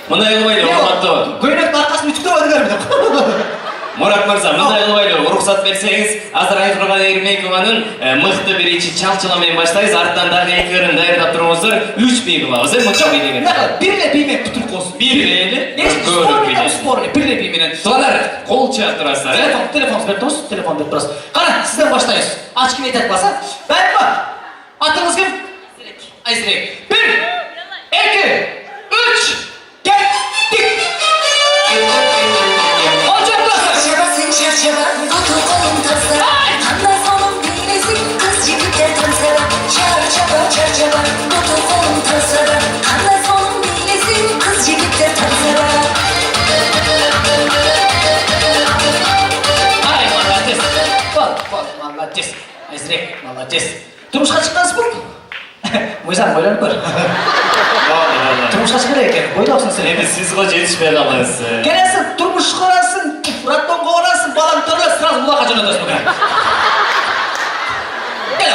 Мындай кылбайлы, урматтуу. Көйнөктүн аркасын үтүктөп алыңар. Мурат мырза, мындай кылбайлы, уруксат берсеңиз, азыр Айнурга Эрмекованын мыкты бир ичи чалчылоо менен баштайбыз. Арттан дагы эки ырын даярдап туруңуздар. 3 бий кылабыз, мыкты бий деген. Бир эле бий менен бүтүрүп коесуң. Бир эле? Көп бий. Спор, бир эле бий менен. Сонар, кол чаап турасыздар, Телефонуңду берип турасыз, телефон берип турасыз. Кара, сизден баштайбыз. Ач ким айтат болсо? Дайынбы? Атыңыз ким? Айсырек. 1, 2, 3, кеттик. Молодец, Айсырек, молодец. Турмушка чыккансызбы? Мыйзам ойлонуп көр. Турмушка чыгыр экен, бойлоксуң сен. Эми сиз го жетишпей калдыңыз. Келесиң, турмуш курасың, роддомго барасың, балаң төрөлөт, сразу булакка жөнөтөсүң. Кел,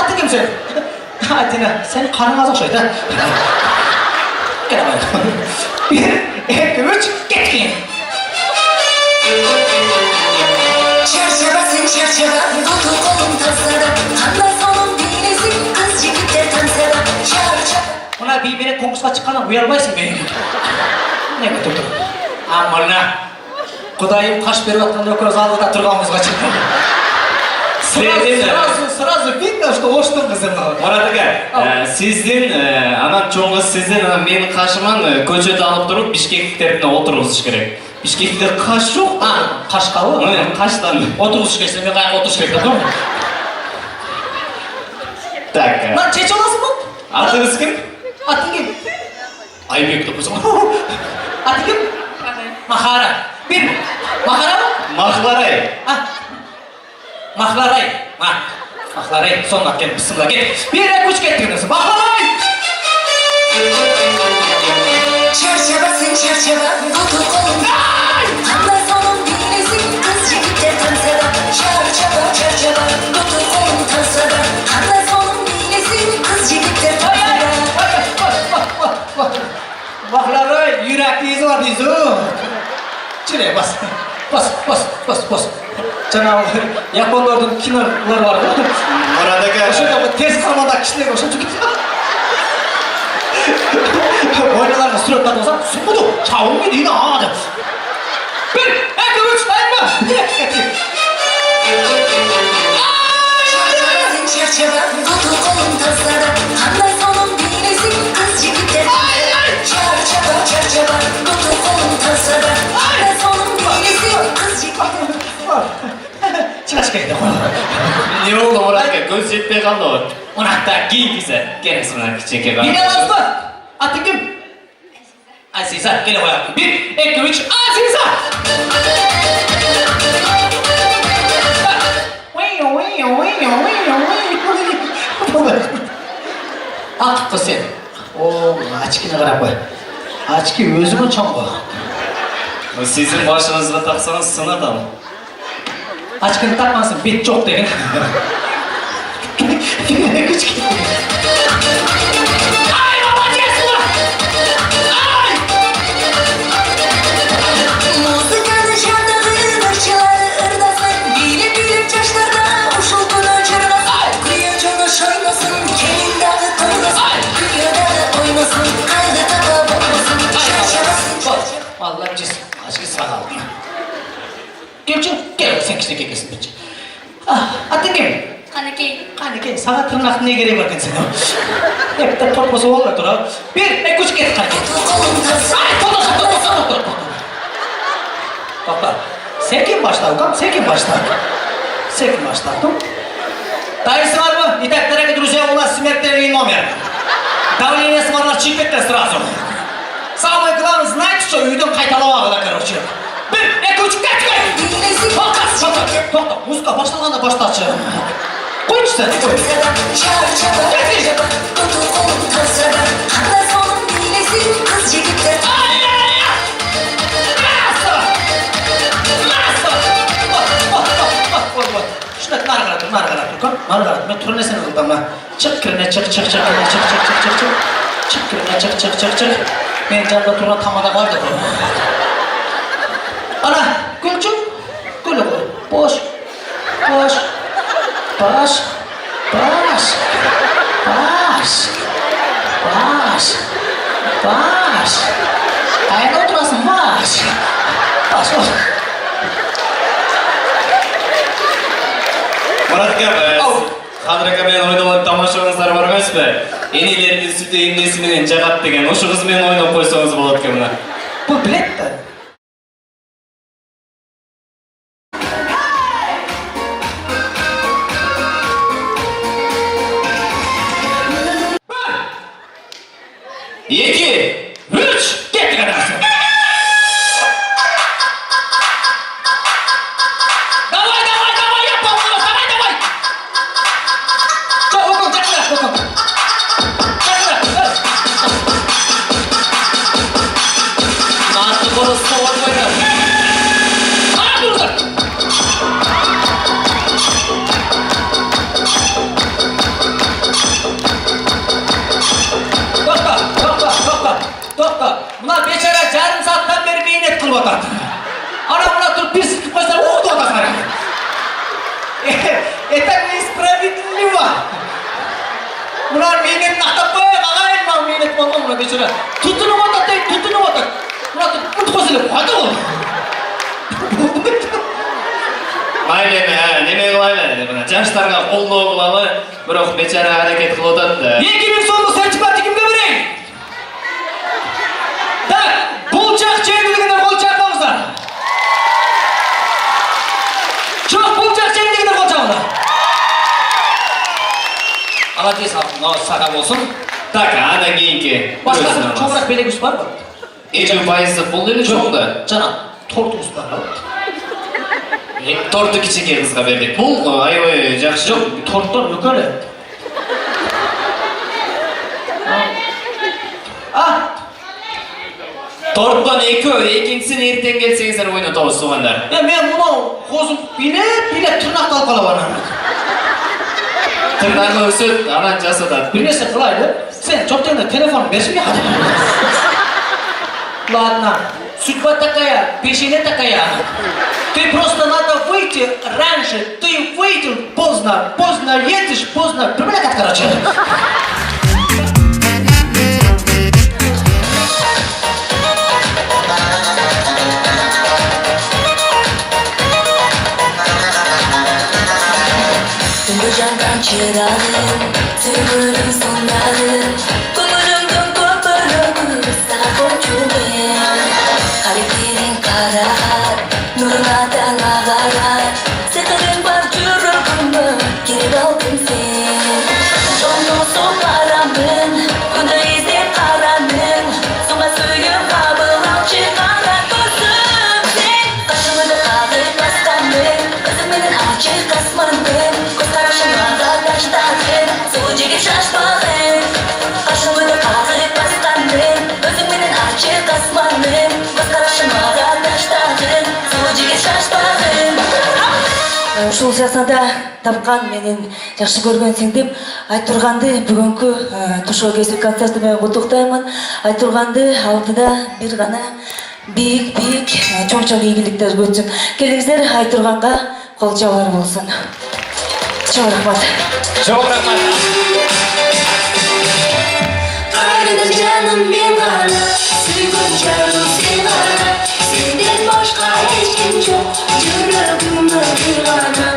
атың ким сен? Атина, сен каныңыз окшойт, а? Кел, 1, 2, 3, кеткен. Çarşabasın çarşaba, tutu kolun tasada. Kanda sonun bilesin, kız jigitler tansada. Çarşaba. Мына бий менен конкурска чыккандан уялбайсың мени. Эмне күтүп? Амына. Кудайым каш берип атканда экөөбүз алдыда турганыбызга чыккан. Сразу видно, что оштун кызым. Мурат ака, сиздин анан чоңуз сиздин анан менин кашыман көчөдө алып туруп бишкектиктерине отургузуш керек. Бишкектикте каш жок. Кашкабы? Мына каштан Отургуш керек, мен каяка отуруш керек да. Так. Мына чечип аласыңбы? Атыңыз ким? Атың ким? Айбек деп койсоң. Атың ким? Махара. Бир. Махарабы? Махларай. Махларай. Махларай. Сонун ат бисмилла кет. 1, 2, 3 кеттиңиз. Махларай. Çarşabasın çarşaba, tutu kolun. Kanda sonun bilesin, kız jigitler tansada. Çarşaba çarşaba, tutu kolun tansada. Kanda sonun bilesin, kız jigitler tansada. Махларай, юрактың изи бар дейсің. Чире, бас. Жанагы япондордун кинолары бар го. Мурат ака. Ошондо терс карманда кишилер ошончо ойналарга сүрөт тартып алсам, сумуду, чабың дейт деп. 1, 2, 3, дайынбы? Çarşabasın çarşaba, tutu kolun tasada. Kanda sonun bilesin, kız jigitler tansada. Çarşaba çarşaba, tutu kolun tasada. Kanda sonun bilesin, kız jigitler. Чыгаш керек. Не болду Мурат ака, көз жетпей калды. Мурат кийин кийсе, келесиң мына кичинекей бар. Бине аласызбы? Атың ким? Азиза, келе коелу. 1, 2, 3, Азиза! Акыпкы сен. О, ачкине карап кой. Ачки өзүңө чоң го. Сиздин башыңызга таксаңыз сынат ал. Ачкыны такмасың, бет жок деген. Ай, молодец! Ай! Muzikada şarkıların ırçıları ırdasın. Bilip çaşlarda uşulkuna çırlasın. Kıyı çoğuş oynasın, kelin dağı toynasın. Kıyı dağı oynasın, kaydı taba olmasın. Çarşabasın. Vallahi cız, ачки сагал. Келчи, кел, сен кичине кекесиң бирчи. Атың ким? Канекей, сага тырнак эмне кереги бар экен сенин? Эптеп тортпосо болбой тур. 1, 2, 3 кет канекей. Ай, Токто. Сен ким баштадың? Сен ким баштадың? Дайысыңарбы? Итак, дорогие друзья, у нас смертельный номер. Давление смарлар чип кетти сразу. Самое главное, знаете что? Үйдөн кайталабагыла, короче. 1, 2, 3, кет! Токто, музыка башталганда баштачы. Койчу сен. Çarşaba, tutu kolun tasada. Kanda sonun bilesin, kız jigitler Маргарет, мен тура нерсени кылдым. Чык кирине, чык. Чык кирине, чык. Мен жанында тұрған тамада бар деп. Ана, гүлчүк. Гүлі ғой. Бош. Бош. Баш. Баш. Баш. Баш. Баш. Қайда отырасың, баш. Баш. Мұрат Қазір мен ойнаған тамашаңыздар бар емес пе? Енелеріңіз сүті енесіменен жағат деген ошы қызмен ойнап қойсаңыз болады кеміна. Бұл білетті. Екі, үш, кеттік адамсы. Давай, я помню, давай. Что, окон, жақында. Нақты қорысқа ормайды. Тоқта. Мына бечара жарым сааттан бері бейнет қылып отады. Ана мына тұрып бір сілкіп қойса оқты отасың. Это несправедливо. Мына бейнетін ақтап қойып, ағайын мына бейнет болған мына бечара. Тұтынып отады. Мына тұрып ұмытып қойса деп қойды ол. Майлен, неме қылайлы, жаштарға қолдау қылалы, бірақ бечара әрекет қылып отады. 2000 сомдық сертификатты кімге берейін? Так, бұлчақ жеңдігіне қол чапаңыздар. Жоқ, бұлчақ жеңдігіне қол чапыңыздар. Молодец, саға болсын. Так, ана кейінке. Басқа çoğurak белегіс бар ба? 20% бұл елі жоғында. Жана, тортыңыз бар ба? Торты кичеке қызға бердік. Бұл, ай-ой, жақсы. Жоқ, торттар өкөлі. Торттан екіншісін ертең келсеңіздер ойны тоғыз соғандар. Мен мұнау қозым билеп тырнақты алып қалап ана. Тырнағы өсөт, анан жасатады. Білмесе қылайды. Сен жоқтеңді телефон бершімге қады. Ладно, судьба такая, печенье такая. Ты просто надо выйти раньше. Ты выйдешь поздно едешь, поздно. Примерно как, короче. Jangan cerahın, sürürüm sonlarım. Kumurumdum koparım, sakın çubuğum. Kalplerin karar, nurlardan ağarar. Seterim var yürürümü, geri aldım sen. Sonlu soparamın, bunu izleyip karanın. Sonra suyum kabılam çıkaran gözüm sen. Kaşımı da kalır kaskanım, gözümün açık kasmanım. Şaşmalım, kaşımını kaldırıp baslandım. Özümün açık asmanım, göz karışıma taştadım. Suciga şaşmalım. Ушул жасанда тапкан менин жакшы көргөнсүң деп айтурганды бүгүнкү Тушоо Кесип концерти менен куттуктаймын. Айтурганды алдыда бир гана бийик чоң ийгиликтер көтсүн. Келиңиздер айтурганга кол жабар болсун. Чоң рахмат. Çok rahmat. Ayrıca canım bir bana, suygun canım sen bana. Senden başka hiç kim yok, yüreğimde bir bana.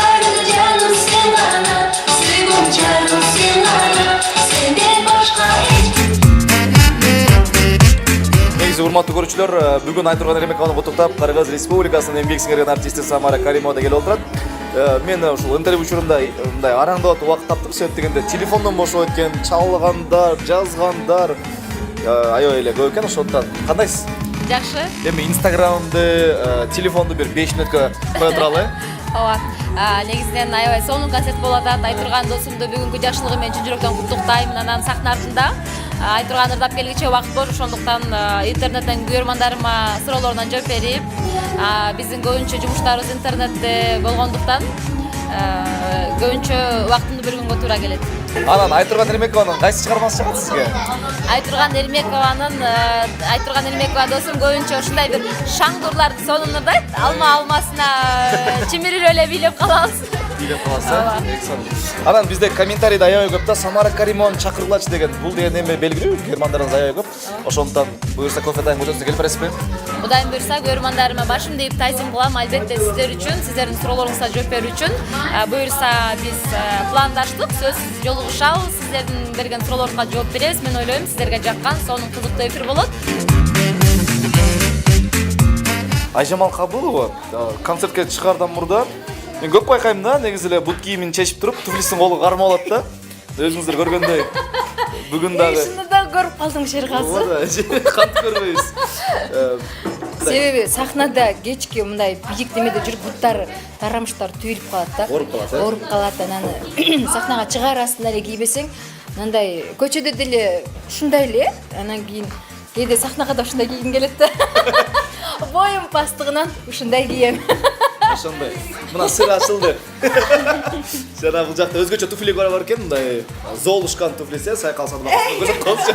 Ayrıca canım sen bana, suygun canım sen bana. Senden başka hiç kim yok. Негизи урматтуу көрүүчүлөр, бүгүн айтурган Эремек аны куттуктап, Кыргыз Республикасынын эмгек сиңирген артисти Самара Каримова да келип отурат. Мен ушул интервью учурунда мындай араңдап убакыт таптык себеп дегенде телефондон бошоп өткөн, чалгандар, жазгандар аябай эле көп экен. Ошондон кандайсыз? Жакшы. Эми Инстаграмды, телефонду бир 5 мүнөткө кое туралы. Ооба. Негизинен аябай сонун концерт болуп атат. Айтурган досумду бүгүнкү жакшылыгы менен чын жүрөктөн куттуктайм. Анан сахна артында айтурган ырдап келгиче убакыт бар. Ошондуктан интернеттен көрөрмандарыма суроолорунан жооп берип, биздин көбүнчө жумуштарыбыз интернетте болгондуктан көбүнчө убактымды бөлгөнгө туура келет. Анан Айтурган Эрмекованын кайсы чыгармасы чыгат сизге? Айтурган Эрмекова досум көбүнчө ушундай бир шаңдурларды сонунурдайт. Алмасына чимирип эле бийлеп калабыз. Бийлеп каласыз. Анан бизде комментарийде аябай көп да Самара Каримованы чакыргылачы деген. Бул деген эме белгилүү, көрөрмандарыңыз аябай көп. Ошондуктан буюрса кофе тайм өтөсү келип бересизби? Кудайым буюрса көрөрмандарыма башым дейип тайзым кылам, албетте сиздер үчүн, сиздердин суроолоруңузга жооп берүү үчүн. Буюрса биз пландаштык, сөзсүз жолугушабыз, сиздердин берген суроолоруңузга жооп беребиз. Мен ойлойм, сиздерге жаккан, сонун кызыктуу эфир болот. Айжамал Кабылова концертке чыгардан мурда мен көп байкайм да, негизи эле бут кийимин чечип туруп, туфлисин колу кармап алат да. Өзүңүздөр көргөндөй. Бүгүн дагы Шуну да көрүп калдым шерказы. Кантип көрбөйбүз. Себеби сахнада кечки мындай бийик немеде жүрүп буттары тарамыштар түйүлүп калат да. Ооруп калат. Анан сахнага чыгаар астында эле кийбесең, мындай көчөдө деле ушундай эле, анан кийин кээде сахнага да ушундай кийгим келет да. Боюм пастыгынан ушундай кийем. Ошондой. Мына сыр ачылды. Жана бул жакта өзгөчө туфли бар экен, мындай золушкан туфлиси, сайкал сатып алып көрсөт коңчу.